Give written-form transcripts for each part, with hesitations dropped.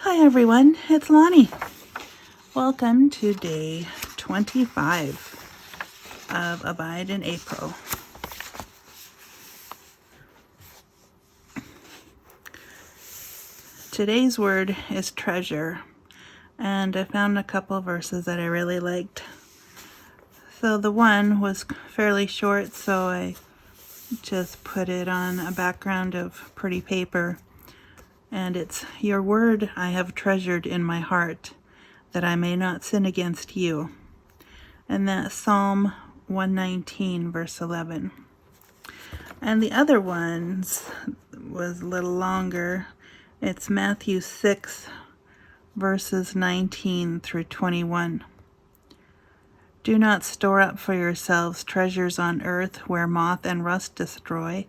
Hi everyone, it's Lonnie. Welcome to day 25 of Abide in April. Today's word is treasure, and I found a couple verses that I really liked. So the one was fairly short, so I just put it on a background of pretty paper. And it's, "Your word I have treasured in my heart, that I may not sin against you." And that's Psalm 119, verse 11. And the other ones was a little longer. It's Matthew 6, verses 19 through 21. "Do not store up for yourselves treasures on earth, where moth and rust destroy,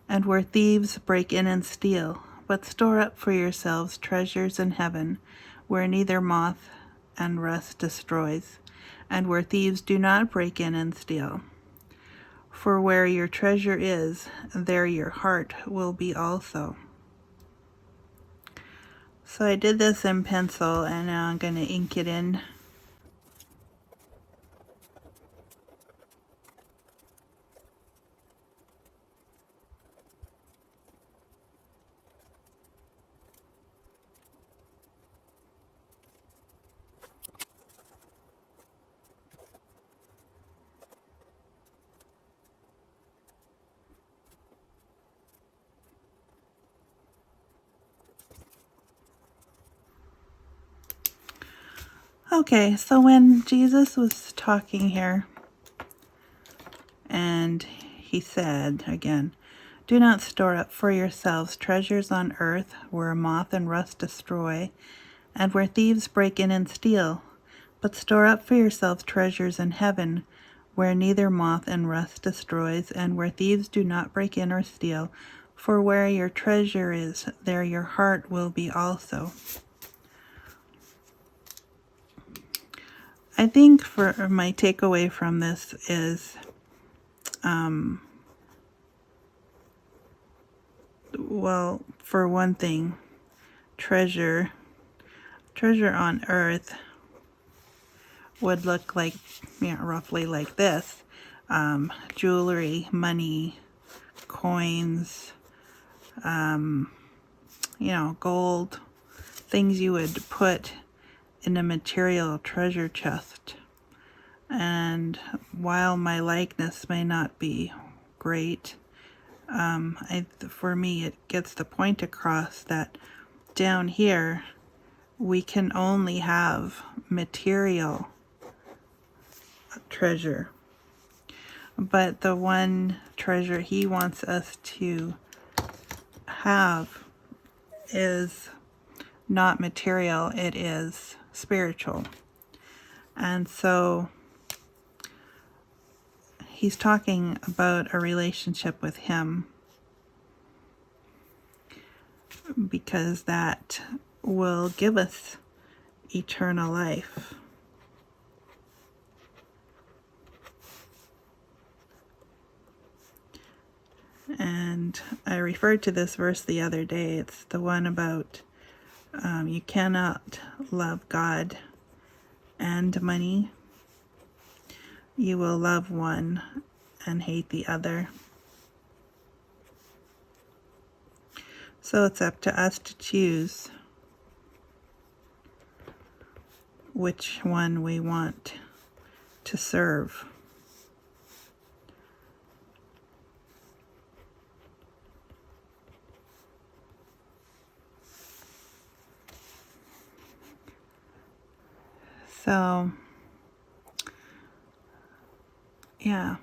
and where thieves break in and steal. But store up for yourselves treasures in heaven, where neither moth and rust destroys, and where thieves do not break in and steal. For where your treasure is, there your heart will be also." So I did this in pencil, and now I'm going to ink it in. Okay, so when Jesus was talking here, and he said again, "Do not store up for yourselves treasures on earth, where moth and rust destroy, and where thieves break in and steal, but store up for yourselves treasures in heaven, where neither moth and rust destroys, and where thieves do not break in or steal. For where your treasure is, there your heart will be also." I think for my takeaway from this is, well, for one thing, treasure on earth would look like, roughly like this. Jewelry, money, coins, gold, things you would put in a material treasure chest. And while my likeness may not be great, for me it gets the point across that down here we can only have material treasure, but the one treasure he wants us to have is not material, it is spiritual. And so he's talking about a relationship with him, because that will give us eternal life. And I referred to this verse the other day. It's the one about you cannot love God and money. You will love one and hate the other. So it's up to us to choose which one we want to serve. So, yeah.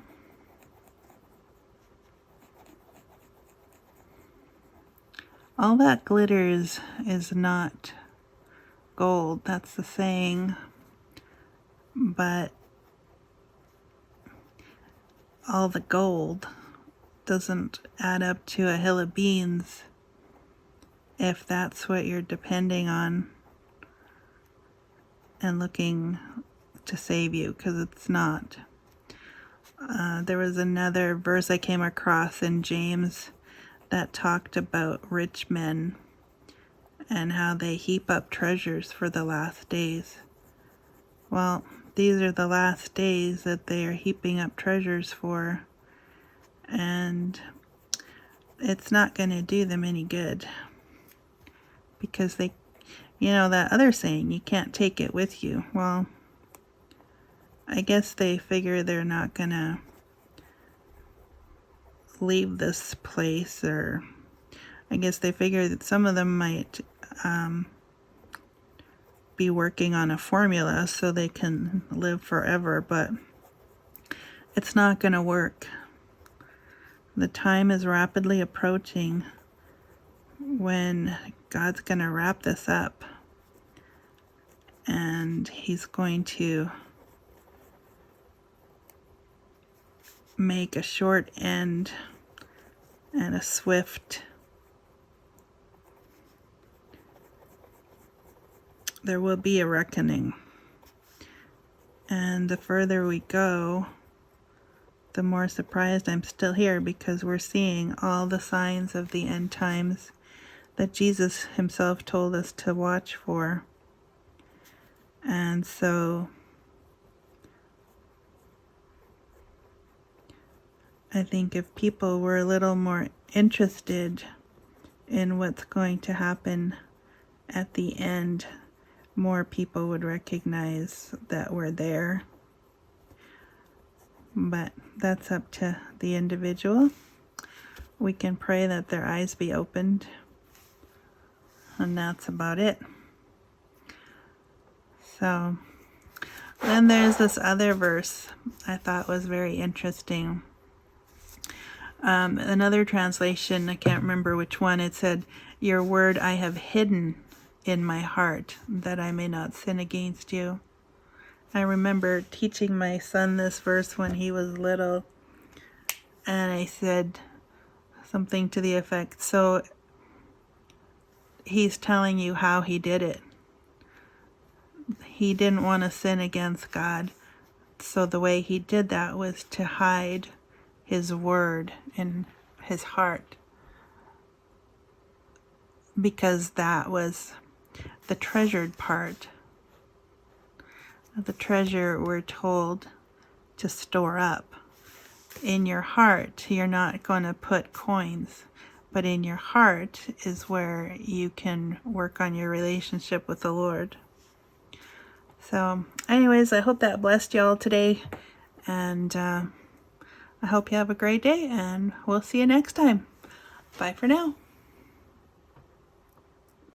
All that glitters is not gold, that's the saying. But all the gold doesn't add up to a hill of beans if that's what you're depending on and looking to save you, because it's not. There was another verse I came across in James that talked about rich men, and how they heap up treasures for the last days. Well, these are the last days that they are heaping up treasures for, and it's not going to do them any good, because they, that other saying, you can't take it with you. Well, I guess they figure they're not going to leave this place, or I guess they figure that some of them might be working on a formula so they can live forever, but it's not going to work. The time is rapidly approaching when God's going to wrap this up, and He's going to make a short end and a swift. There will be a reckoning. And the further we go, the more surprised I'm still here, because we're seeing all the signs of the end times that Jesus Himself told us to watch for. And so I think if people were a little more interested in what's going to happen at the end, more people would recognize that we're there. But that's up to the individual. We can pray that their eyes be opened, and that's about it. So then there's this other verse I thought was very interesting. Another translation, I can't remember which one, it said, "Your word I have hidden in my heart, that I may not sin against you." I remember teaching my son this verse when he was little, and I said something to the effect, so He's telling you how He did it. He didn't want to sin against God, so the way He did that was to hide His word in his heart, because that was the treasured part. The treasure, we're told, to store up. In your heart, you're not going to put coins, but in your heart is where you can work on your relationship with the Lord. So anyways, I hope that blessed y'all today, and I hope you have a great day, and we'll see you next time. Bye for now.